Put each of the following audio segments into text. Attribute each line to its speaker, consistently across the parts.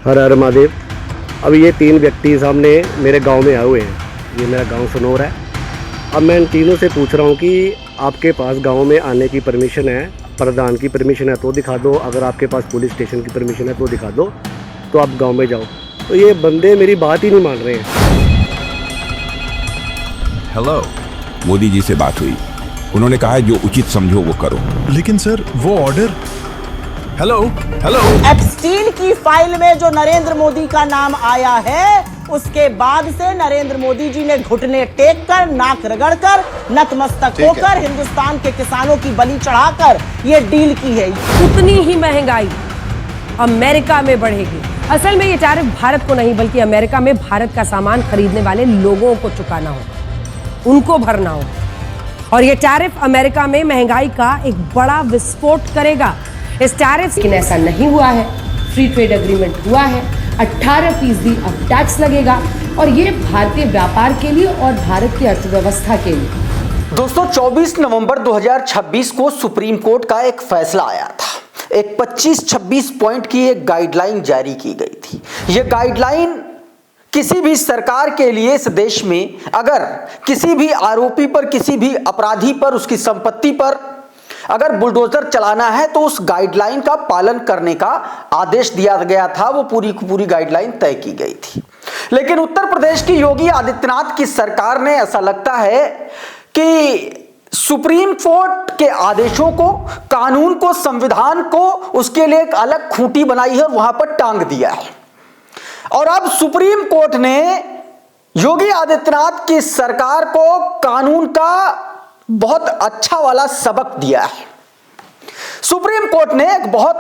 Speaker 1: हर हर महादेव। अब ये 3 व्यक्ति सामने मेरे गांव में आए हुए हैं। ये मेरा गांव सनौर है। अब मैं इन तीनों से पूछ रहा हूँ कि आपके पास गांव में आने की परमिशन है, प्रधान की परमिशन है तो दिखा दो, अगर आपके पास पुलिस स्टेशन की परमिशन है तो दिखा दो, तो आप गांव में जाओ। तो ये बंदे मेरी बात ही नहीं मान रहे हैं।
Speaker 2: हेलो, मोदी जी से बात हुई, उन्होंने कहा है जो उचित समझो वो करो।
Speaker 3: लेकिन सर वो ऑर्डर। हेलो हेलो,
Speaker 4: एप्स्टीन की फाइल में जो नरेंद्र मोदी का नाम आया है, उसके बाद से नरेंद्र मोदी जी ने घुटने टेक कर, नाक रगड़कर, नतमस्तक होकर हिंदुस्तान के किसानों की बलि चढ़ाकर ये डील की है।
Speaker 5: उतनी ही महंगाई अमेरिका में बढ़ेगी। असल में ये टैरिफ भारत को नहीं बल्कि अमेरिका में भारत का सामान खरीदने वाले लोगों को चुकाना होगा, उनको भरना होगा। और ये टैरिफ अमेरिका में महंगाई का एक बड़ा विस्फोट करेगा। इस टैरिफ लेकिन ऐसा नहीं हुआ है। फ्री ट्रेड एग्रीमेंट हुआ है, 18% अब टैक्स लगेगा और ये भारतीय व्यापार के लिए और भारत की अर्थव्यवस्था के लिए।
Speaker 6: दोस्तों, 24 नवंबर 2026 को सुप्रीम कोर्ट का एक फैसला आया था। एक 25-26 पॉइंट की एक गाइडलाइन जारी की गई थी। ये गाइडलाइन किसी भी सरकार के लिए इस देश में अगर किसी भी आरोपी पर, किसी भी अपराधी पर, उसकी संपत्ति पर अगर बुलडोजर चलाना है तो उस गाइडलाइन का पालन करने का आदेश दिया गया था। वो पूरी पूरी गाइडलाइन तय की गई थी। लेकिन उत्तर प्रदेश की योगी आदित्यनाथ की सरकार ने, ऐसा लगता है कि सुप्रीम कोर्ट के आदेशों को, कानून को, संविधान को, उसके लिए एक अलग खूंटी बनाई है और वहां पर टांग दिया है। और अब सुप्रीम कोर्ट ने योगी आदित्यनाथ की सरकार को कानून का बहुत अच्छा वाला सबक दिया है। सुप्रीम कोर्ट ने एक बहुत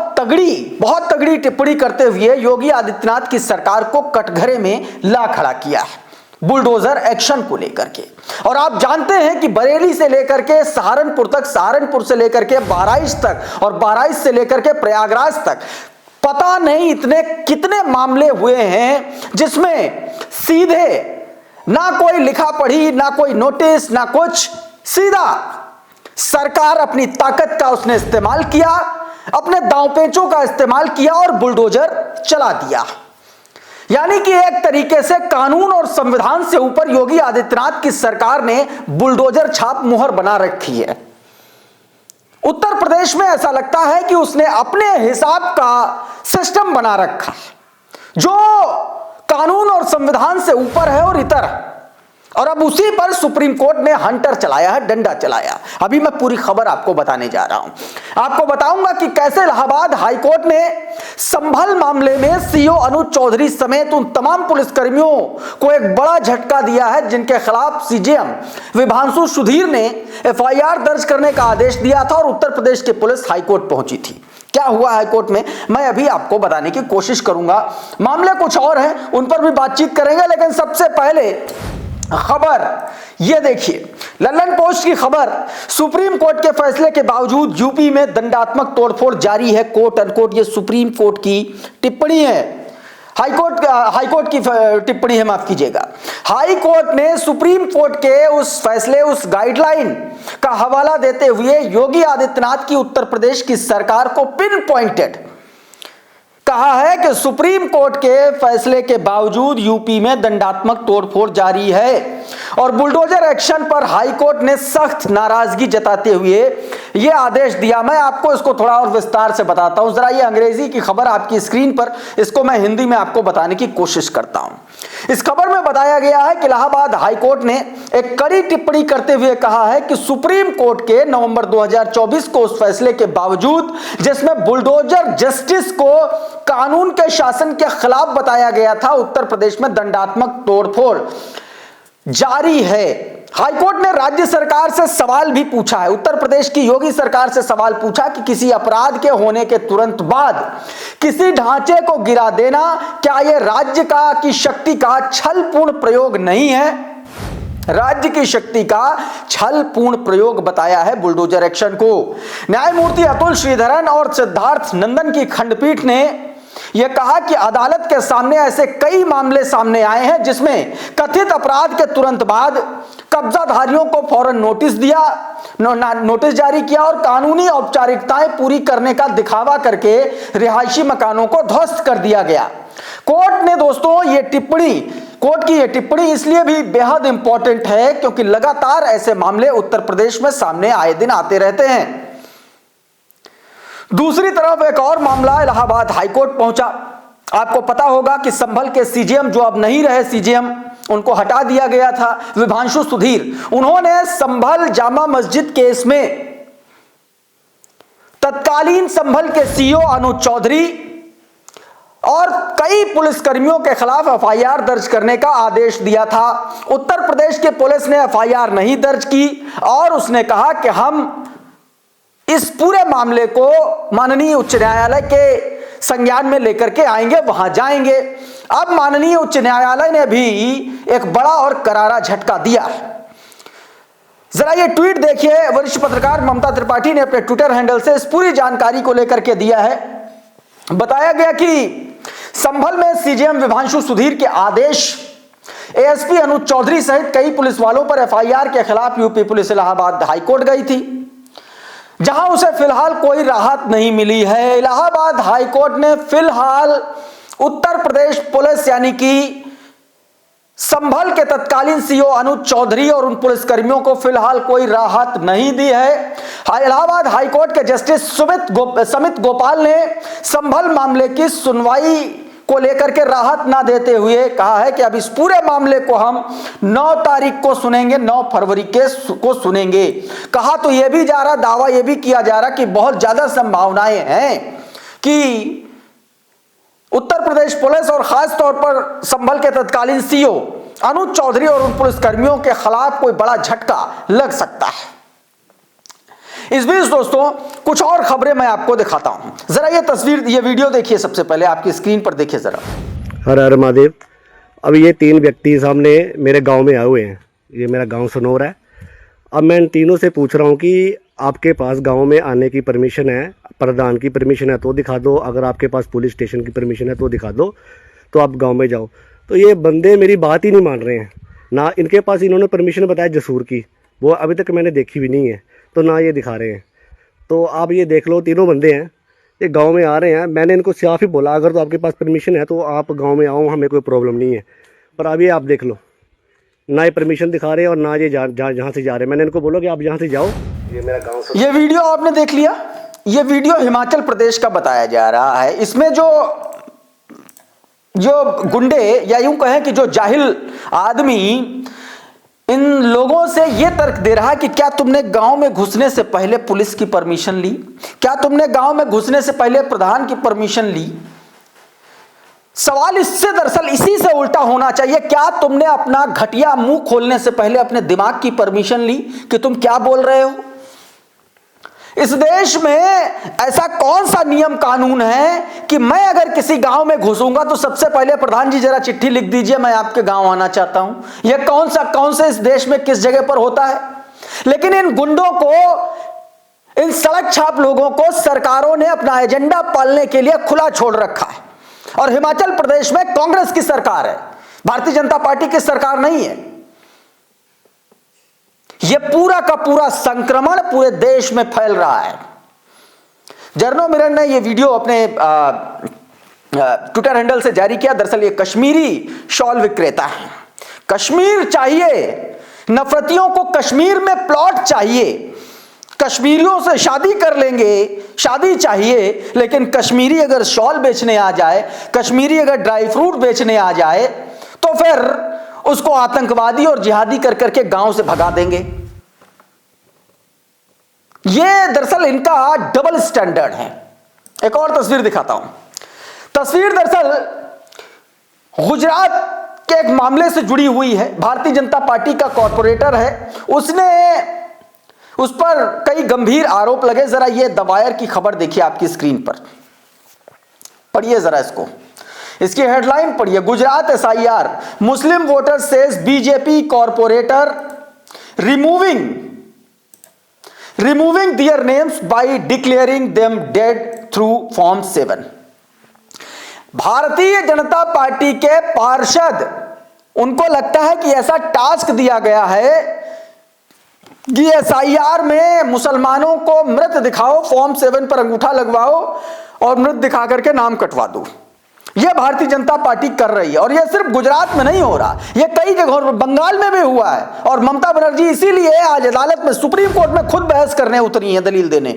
Speaker 6: तगड़ी टिप्पणी करते हुए योगी आदित्यनाथ की सरकार को कटघरे में ला खड़ा किया है बुलडोजर एक्शन को लेकर के। और आप जानते हैं कि बरेली से लेकर के सहारनपुर तक, सहारनपुर से लेकर के बहराइच तक और बहराइच से लेकर के प्रयागराज तक पता नहीं इतने कितने मामले हुए हैं जिसमें सीधे ना कोई लिखा पढ़ी, ना कोई नोटिस, ना कुछ, सीधा सरकार अपनी ताकत का उसने इस्तेमाल किया, अपने दांवपेचों का इस्तेमाल किया और बुलडोजर चला दिया। यानी कि एक तरीके से कानून और संविधान से ऊपर योगी आदित्यनाथ की सरकार ने बुलडोजर छाप मुहर बना रखी है। उत्तर प्रदेश में ऐसा लगता है कि उसने अपने हिसाब का सिस्टम बना रखा है जो कानून और संविधान से ऊपर है और इतर है। और अब उसी पर सुप्रीम कोर्ट ने हंटर चलाया है, डंडा चलाया। अभी मैं पूरी खबर आपको बताने जा रहा हूं। आपको बताऊंगा कि कैसे इलाहाबाद हाईकोर्ट ने संभल मामले में सीओ अनुज चौधरी समेत उन तमाम पुलिसकर्मियों को एक बड़ा झटका दिया है जिनके खिलाफ सीजेएम विभांशु सुधीर ने एफआईआर दर्ज करने का आदेश दिया था और उत्तर प्रदेश की पुलिस हाईकोर्ट पहुंची थी। क्या हुआ हाईकोर्ट में, मैं अभी आपको बताने की कोशिश करूंगा। मामले कुछ और हैं, उन पर भी बातचीत करेंगे, लेकिन सबसे पहले खबर ये देखिए, लंदन पोस्ट की खबर। सुप्रीम कोर्ट के फैसले के बावजूद यूपी में दंडात्मक तोड़फोड़ जारी है, कोट अनकोट। ये सुप्रीम कोर्ट की टिप्पणी है, हाईकोर्ट की टिप्पणी है, माफ कीजिएगा। हाई कोर्ट ने सुप्रीम कोर्ट के उस फैसले, उस गाइडलाइन का हवाला देते हुए योगी आदित्यनाथ की उत्तर प्रदेश की सरकार को पिन पॉइंटेड कहा है कि सुप्रीम कोर्ट के फैसले के बावजूद यूपी में दंडात्मक तोड़फोड़ जारी है और बुलडोजर एक्शन पर हाईकोर्ट ने सख्त नाराजगी जताते हुए यह आदेश दिया। मैं आपको इसको थोड़ा और विस्तार से बताता हूं। जरा ये अंग्रेजी की खबर आपकी स्क्रीन पर, इसको मैं हिंदी में आपको बताने की कोशिश करता हूं। इस खबर में बताया गया है कि इलाहाबाद हाईकोर्ट ने एक कड़ी टिप्पणी करते हुए कहा है कि सुप्रीम कोर्ट के नवंबर 2024 को उस फैसले के बावजूद जिसमें बुलडोजर जस्टिस को कानून के शासन के खिलाफ बताया गया था, उत्तर प्रदेश में दंडात्मक तोड़फोड़ जारी है। हाईकोर्ट ने राज्य सरकार से सवाल भी पूछा है, उत्तर प्रदेश की योगी सरकार से सवाल पूछा कि किसी अपराध के होने के तुरंत बाद किसी ढांचे को गिरा देना क्या यह राज्य का की शक्ति का छलपूर्ण प्रयोग नहीं है? राज्य की शक्ति का छलपूर्ण प्रयोग बताया है बुलडोजर एक्शन को। न्यायमूर्ति अतुल श्रीधरन और सिद्धार्थ नंदन की खंडपीठ ने यह कहा कि अदालत के सामने ऐसे कई मामले सामने आए हैं जिसमें कथित अपराध के तुरंत बाद कब्जाधारियों को फौरन नोटिस जारी किया और कानूनी औपचारिकताएं पूरी करने का दिखावा करके रिहायशी मकानों को ध्वस्त कर दिया गया। कोर्ट ने दोस्तों कोर्ट की ये टिप्पणी इसलिए भी बेहद इंपॉर्टेंट है क्योंकि लगातार ऐसे मामले उत्तर प्रदेश में सामने आए दिन आते रहते हैं। दूसरी तरफ एक और मामला इलाहाबाद हाईकोर्ट पहुंचा। आपको पता होगा कि संभल के सीजेएम जो अब नहीं रहे सीजेएम, उनको हटा दिया गया था, विभांशु सुधीर, उन्होंने संभल जामा मस्जिद केस में तत्कालीन संभल के सीईओ अनुज चौधरी और कई पुलिसकर्मियों के खिलाफ एफआईआर दर्ज करने का आदेश दिया था। उत्तर प्रदेश के पुलिस ने एफआईआर नहीं दर्ज की और उसने कहा कि हम इस पूरे मामले को माननीय उच्च न्यायालय के संज्ञान में लेकर के आएंगे, वहां जाएंगे। अब माननीय उच्च न्यायालय ने भी एक बड़ा और करारा झटका दिया है। जरा ये ट्वीट देखिए, वरिष्ठ पत्रकार ममता त्रिपाठी ने अपने ट्विटर हैंडल से इस पूरी जानकारी को लेकर के दिया है। बताया गया कि संभल में सीजेएम विभांशु सुधीर के आदेश एएसपी अनुज चौधरी सहित कई पुलिस वालों पर एफआईआर के खिलाफ यूपी पुलिस इलाहाबाद हाईकोर्ट गई थी, जहां उसे फिलहाल कोई राहत नहीं मिली है। इलाहाबाद हाईकोर्ट ने फिलहाल उत्तर प्रदेश पुलिस यानी कि संभल के तत्कालीन सीईओ अनुज चौधरी और उन पुलिसकर्मियों को फिलहाल कोई राहत नहीं दी है। इलाहाबाद हाईकोर्ट के जस्टिस समित गोपाल ने संभल मामले की सुनवाई को लेकर के राहत ना देते हुए कहा है कि अब इस पूरे मामले को हम 9 तारीख को सुनेंगे, 9 फरवरी को सुनेंगे। कहा तो यह भी जा रहा, दावा यह भी किया जा रहा कि बहुत ज्यादा संभावनाएं हैं कि उत्तर प्रदेश पुलिस और खास तौर पर संभल के तत्कालीन सीईओ अनुज चौधरी और उन पुलिसकर्मियों के खिलाफ कोई बड़ा झटका लग सकता है। इस बीच दोस्तों कुछ और खबरें मैं आपको दिखाता हूं। जरा ये वीडियो देखिए, सबसे पहले आपकी स्क्रीन पर देखिए जरा।
Speaker 1: हर हर महादेव। अब ये 3 व्यक्ति सामने मेरे गांव में आए हुए हैं। ये मेरा गांव सनौर है। अब मैं इन तीनों से पूछ रहा हूं कि आपके पास गांव में आने की परमिशन है, प्रधान की परमिशन है तो दिखा दो, अगर आपके पास पुलिस स्टेशन की परमिशन है तो दिखा दो, तो आप गांव में जाओ। तो ये बंदे मेरी बात ही नहीं मान रहे हैं। ना इनके पास इन्होंने परमिशन बताया जसूर की, वो अभी तक मैंने देखी भी नहीं है, तो ना ये दिखा रहे हैं। तो आप ये देख लो, तीनों बंदे हैं, ये गांव में आ रहे हैं। मैंने इनको साफ ही बोला अगर तो आपके पास परमिशन है तो आप गांव में आओ, हमें कोई प्रॉब्लम नहीं है। पर अब ये आप देख लो, ना ये परमिशन दिखा रहे हैं और ना ये जहाँ से जा रहे हैं। मैंने इनको बोला कि आप यहाँ से जाओ। ये मेरा गाँव।
Speaker 6: ये वीडियो आपने देख लिया। ये वीडियो हिमाचल प्रदेश का बताया जा रहा है। इसमें जो गुंडे या यूं कहें कि जो जाहिल आदमी इन लोगों से यह तर्क दे रहा है कि क्या तुमने गांव में घुसने से पहले पुलिस की परमिशन ली, क्या तुमने गांव में घुसने से पहले प्रधान की परमिशन ली। सवाल इससे दरअसल इसी से उल्टा होना चाहिए, क्या तुमने अपना घटिया मुंह खोलने से पहले अपने दिमाग की परमिशन ली कि तुम क्या बोल रहे हो। इस देश में ऐसा कौन सा नियम कानून है कि मैं अगर किसी गांव में घुसूंगा तो सबसे पहले प्रधान जी जरा चिट्ठी लिख दीजिए, मैं आपके गांव आना चाहता हूं। यह कौन से इस देश में किस जगह पर होता है। लेकिन इन गुंडों को, इन सड़क छाप लोगों को सरकारों ने अपना एजेंडा पालने के लिए खुला छोड़ रखा है। और हिमाचल प्रदेश में कांग्रेस की सरकार है, भारतीय जनता पार्टी की सरकार नहीं है। यह पूरा का पूरा संक्रमण पूरे देश में फैल रहा है। जर्नो मिरर ने यह वीडियो अपने ट्विटर हैंडल से जारी किया। दरअसल ये कश्मीरी शॉल विक्रेता है। कश्मीर चाहिए, नफरतियों को कश्मीर में प्लॉट चाहिए, कश्मीरियों से शादी कर लेंगे, शादी चाहिए, लेकिन कश्मीरी अगर शॉल बेचने आ जाए, कश्मीरी अगर ड्राई फ्रूट बेचने आ जाए तो फिर उसको आतंकवादी और जिहादी कर करके गांव से भगा देंगे। यह दरअसल इनका डबल स्टैंडर्ड है। एक और तस्वीर दिखाता हूं। तस्वीर दरअसल गुजरात के एक मामले से जुड़ी हुई है। भारतीय जनता पार्टी का कॉर्पोरेटर है, उसने उस पर कई गंभीर आरोप लगे। जरा ये द वायर की खबर देखिए आपकी स्क्रीन पर, पढ़िए जरा इसको, इसकी हेडलाइन पढ़िए। Gujarat SIR, Muslim voter says BJP corporator removing their names by declaring them dead through form 7। Bharatiya Janata party के पार्षद, उनको लगता है कि ऐसा टास्क दिया गया है कि एसआईआर में मुसलमानों को मृत दिखाओ, फॉर्म 7 पर अंगूठा लगवाओ और मृत दिखा करके नाम कटवा दो। यह भारतीय जनता पार्टी कर रही है। और यह सिर्फ गुजरात में नहीं हो रहा, यह कई जगहों बंगाल में भी हुआ है। और ममता बनर्जी इसीलिए आज अदालत में, सुप्रीम कोर्ट में खुद बहस करने उतरी है, दलील देने।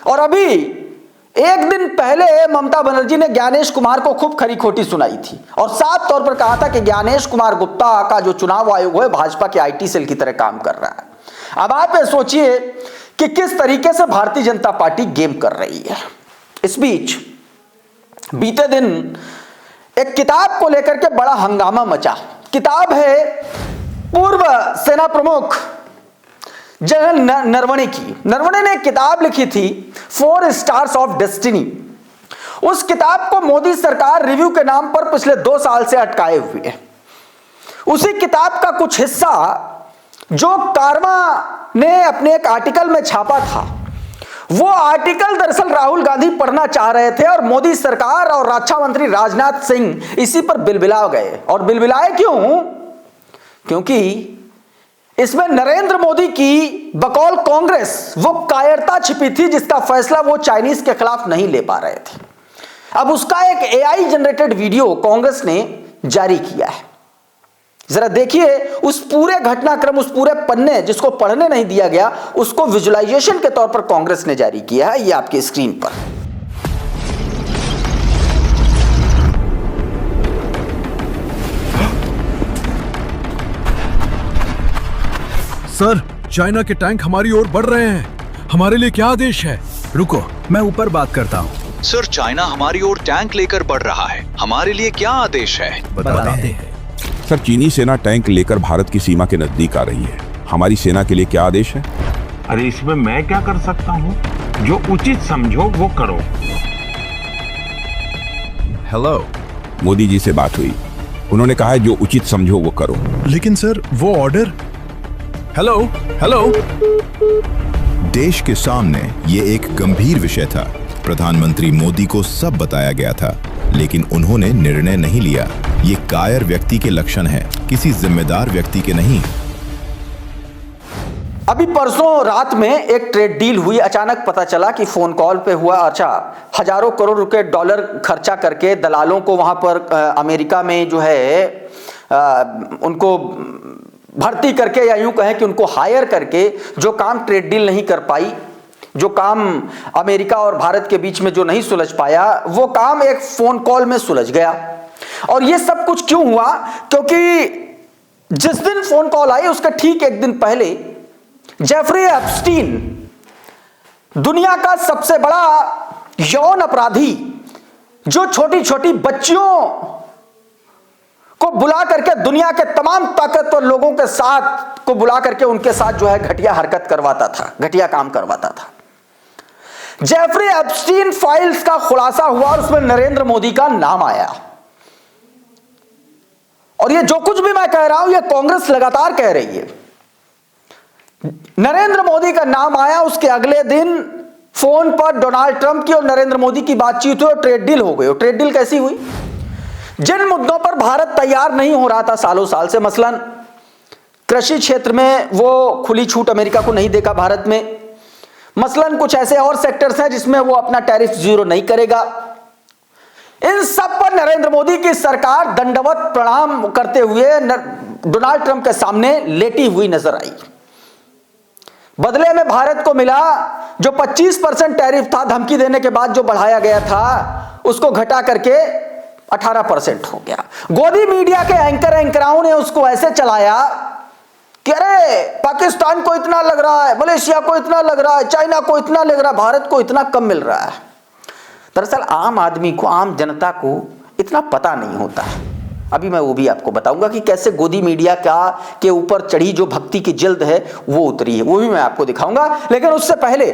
Speaker 6: और अभी एक दिन पहले ममता बनर्जी ने ज्ञानेश कुमार को खूब खरी खोटी सुनाई थी और साफ तौर पर कहा था कि ज्ञानेश कुमार गुप्ता का जो चुनाव आयोग है भाजपा के IT सेल की तरह काम कर रहा है। अब आप ये सोचिए कि किस तरीके से भारतीय जनता पार्टी गेम कर रही है। इस बीच बीते दिन एक किताब को लेकर के बड़ा हंगामा मचा। किताब है पूर्व सेना प्रमुख जनरल नरवणे की। नरवणे ने एक किताब लिखी थी 4 स्टार्स ऑफ डेस्टिनी। उस किताब को मोदी सरकार रिव्यू के नाम पर पिछले 2 साल से अटकाए हुए है। उसी किताब का कुछ हिस्सा जो कार्मा ने अपने एक आर्टिकल में छापा था, वो आर्टिकल दरअसल राहुल गांधी पढ़ना चाह रहे थे और मोदी सरकार और रक्षा मंत्री राजनाथ सिंह इसी पर बिलबिला गए। और बिलबिलाए क्यों? क्योंकि इसमें नरेंद्र मोदी की बकौल कांग्रेस वो कायरता छिपी थी जिसका फैसला वो चाइनीज के खिलाफ नहीं ले पा रहे थे। अब उसका एक AI जनरेटेड वीडियो कांग्रेस ने जारी किया है। जरा देखिए उस पूरे घटनाक्रम, उस पूरे पन्ने जिसको पढ़ने नहीं दिया गया, उसको विजुअलाइजेशन के तौर पर कांग्रेस ने जारी किया है। ये आपकी स्क्रीन पर।
Speaker 3: सर, चाइना के टैंक हमारी ओर बढ़ रहे हैं। हमारे लिए क्या आदेश है? रुको, मैं ऊपर बात करता हूँ।
Speaker 7: सर, चाइना हमारी ओर टैंक लेकर बढ़ रहा है। हमारे लिए क्या आदेश है?
Speaker 3: बताते हैं।
Speaker 2: सर, चीनी सेना टैंक लेकर भारत की सीमा के नजदीक आ रही है। हमारी सेना के लिए क्या आदेश है?
Speaker 8: अरे इसमें मैं क्या कर सकता हूँ? जो उचित समझो वो करो।
Speaker 3: हेलो।
Speaker 2: मोदी जी से बात हुई, उन्होंने कहा है जो उचित समझो वो करो।
Speaker 3: लेकिन सर, वो ऑर्डर। Hello hello.
Speaker 9: देश के सामने ये एक गंभीर विषय था। प्रधानमंत्री मोदी को सब बताया गया था, लेकिन उन्होंने निर्णय नहीं लिया। ये कायर व्यक्ति के लक्षण है, किसी जिम्मेदार व्यक्ति के नहीं।
Speaker 6: अभी परसों रात में एक ट्रेड डील हुई। अचानक पता चला कि फोन कॉल पे हुआ। अच्छा, हजारों करोड़ रुपए डॉलर खर्चा करके दलालों को वहां पर अमेरिका में जो है उनको भर्ती करके, या यूं कहें कि उनको हायर करके, जो काम ट्रेड डील नहीं कर पाई, जो काम अमेरिका और भारत के बीच में जो नहीं सुलझ पाया, वो काम एक फोन कॉल में सुलझ गया। और ये सब कुछ क्यों हुआ? क्योंकि जिस दिन फोन कॉल आई उसके ठीक एक दिन पहले जेफरी एप्स्टीन, दुनिया का सबसे बड़ा यौन अपराधी, जो छोटी छोटी बच्चियों को बुला करके दुनिया के तमाम ताकतवर लोगों के साथ को बुला करके उनके साथ जो है घटिया हरकत करवाता था, घटिया काम करवाता था। जेफरी एप्स्टीन फाइल्स का खुलासा हुआ और उसमें नरेंद्र मोदी का नाम आया। और ये जो कुछ भी मैं कह रहा हूं ये कांग्रेस लगातार कह रही है। नरेंद्र मोदी का नाम आया, उसके अगले दिन फोन पर डोनाल्ड ट्रंप की और नरेंद्र मोदी की बातचीत हुई और ट्रेड डील हो गई। और ट्रेड डील कैसी हुई? जिन मुद्दों पर भारत तैयार नहीं हो रहा था सालों साल से, मसलन कृषि क्षेत्र में वो खुली छूट अमेरिका को नहीं देगा भारत में, मसलन कुछ ऐसे और सेक्टर्स हैं जिसमें वो अपना टैरिफ जीरो नहीं करेगा, इन सब पर नरेंद्र मोदी की सरकार दंडवत प्रणाम करते हुए डोनाल्ड ट्रंप के सामने लेटी हुई नजर आई। बदले में भारत को मिला जो 25% टैरिफ था धमकी देने के बाद जो बढ़ाया गया था, उसको घटा करके 18% हो गया। गोदी मीडिया के एंकराओं ने उसको ऐसे चलाया कि अरे पाकिस्तान को इतना लग रहा है, मलेशिया को इतना लग रहा है, चाइना को इतना लग रहा है, भारत को इतना कम मिल रहा है। दरअसल आम आदमी को, आम जनता को इतना पता नहीं होता है। अभी मैं वो भी आपको बताऊंगा कि कैसे गोदी मीडिया के ऊपर चढ़ी जो भक्ति की जिल्द है वो उतरी है, वो भी मैं आपको दिखाऊंगा। लेकिन उससे पहले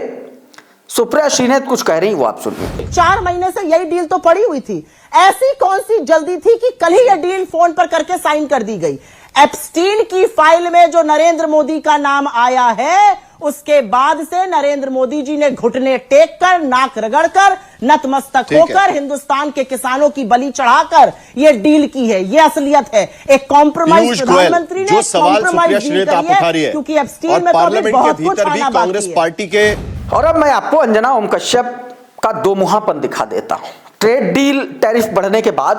Speaker 6: सुप्रिया श्रीनेत कुछ कह रही, वो आप सुनिए।
Speaker 4: 4 महीने से यही डील तो पड़ी हुई थी, ऐसी कौन सी जल्दी थी कि कल ही यह डील फोन पर करके साइन कर दी गई। एप्स्टीन की फाइल में जो नरेंद्र मोदी का नाम आया है, उसके बाद से नरेंद्र मोदी जी ने घुटने टेक कर, नाक रगड़कर, नतमस्तक होकर हिंदुस्तान के किसानों की बलि चढ़ाकर यह डील की है। यह असलियत है। एक कॉम्प्रोमाइज प्रधानमंत्री ने कॉम्प्रोमाइज डील करी है, क्योंकि एप्स्टीन में तो अभी बहुत कुछ आना बाकी है।
Speaker 6: और अब मैं आपको अंजना ओम कश्यप का दो मुहापन दिखा देता हूं। ट्रेड डील टैरिफ बढ़ने के बाद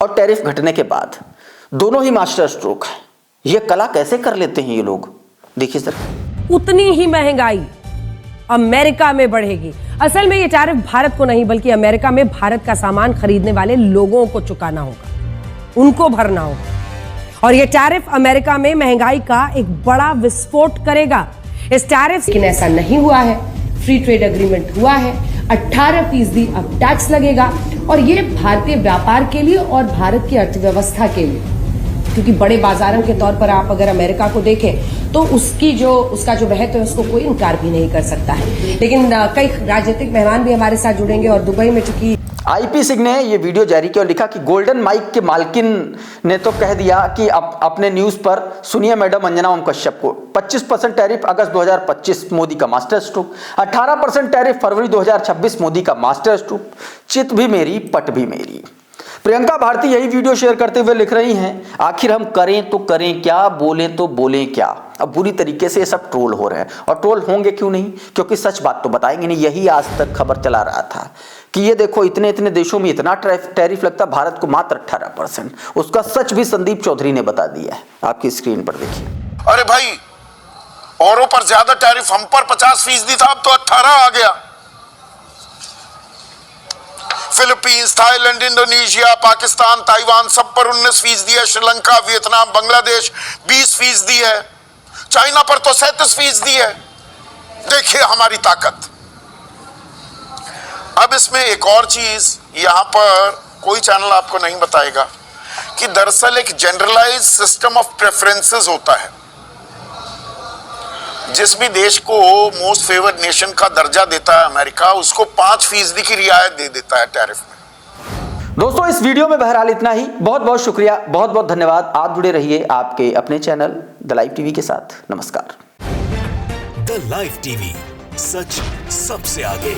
Speaker 6: और टैरिफ घटने के बाद दोनों ही मास्टर स्ट्रोक है। ये कला कैसे कर लेते हैं ये लोग, देखिए सर।
Speaker 5: उतनी ही महंगाई अमेरिका में बढ़ेगी। असल में ये टैरिफ भारत को नहीं बल्कि अमेरिका में भारत का सामान खरीदने वाले लोगों को चुकाना होगा, उनको भरना होगा। और ये टैरिफ अमेरिका में महंगाई का एक बड़ा विस्फोट करेगा। इस टैरिफ लेकिन ऐसा नहीं हुआ है। फ्री ट्रेड एग्रीमेंट हुआ है, 18% अब टैक्स लगेगा और ये भारतीय व्यापार के लिए और भारत की अर्थव्यवस्था के लिए, क्योंकि बड़े बाजारों के तौर पर आप अगर अमेरिका को देखें तो उसका जो महत्व है उसको कोई इनकार भी नहीं कर सकता है। लेकिन कई राजनीतिक मेहमान भी हमारे साथ जुड़ेंगे और दुबई में चूंकि
Speaker 6: आईपी सिंह ने ये वीडियो जारी किया और लिखा कि गोल्डन माइक के मालकिन ने तो कह दिया कि अपने न्यूज पर सुनिए मैडम अंजना ओम कश्यप को। 25% टैरिफ अगस्त 2025 मोदी का मास्टर स्ट्रोक, 18% टैरिफ फरवरी 2026 मोदी का मास्टर स्ट्रोक। चित भी मेरी पट भी मेरी। प्रियंका भारती यही वीडियो शेयर करते हुए लिख रही हैं, आखिर हम करें तो करें क्या, बोलें तो बोलें क्या। अब बुरी तरीके से ये सब ट्रोल हो रहे हैं और ट्रोल होंगे क्यों नहीं, क्योंकि सच बात तो बताएंगे नहीं। यही आज तक खबर चला रहा था कि ये देखो इतने इतने देशों में इतना टैरिफ लगता, भारत को मात्र 18%। उसका सच भी संदीप चौधरी ने बता दिया है, आपकी स्क्रीन पर देखिए।
Speaker 10: अरे भाई, औरों पर ज्यादा टैरिफ, हम पर 50% था, अब तो 18 आ गया। Philippines, Thailand, Indonesia, Pakistan, Taiwan सब पर 19% है। श्रीलंका, वियतनाम, बांग्लादेश 20% है। चाइना पर तो 37% है। देखिए हमारी ताकत। अब इसमें एक और चीज यहां पर कोई चैनल आपको नहीं बताएगा कि दरअसल एक जनरलाइज सिस्टम ऑफ प्रेफरेंसेस होता है। जिस भी देश को मोस्ट फेवर्ड नेशन का दर्जा देता है अमेरिका, उसको 5% की रियायत दे देता है टैरिफ में।
Speaker 6: दोस्तों इस वीडियो में बहरहाल इतना ही। बहुत बहुत शुक्रिया, बहुत बहुत धन्यवाद। आप जुड़े रहिए आपके अपने चैनल द लाइव टीवी के साथ। नमस्कार।
Speaker 11: द लाइव टीवी, सच सबसे आगे।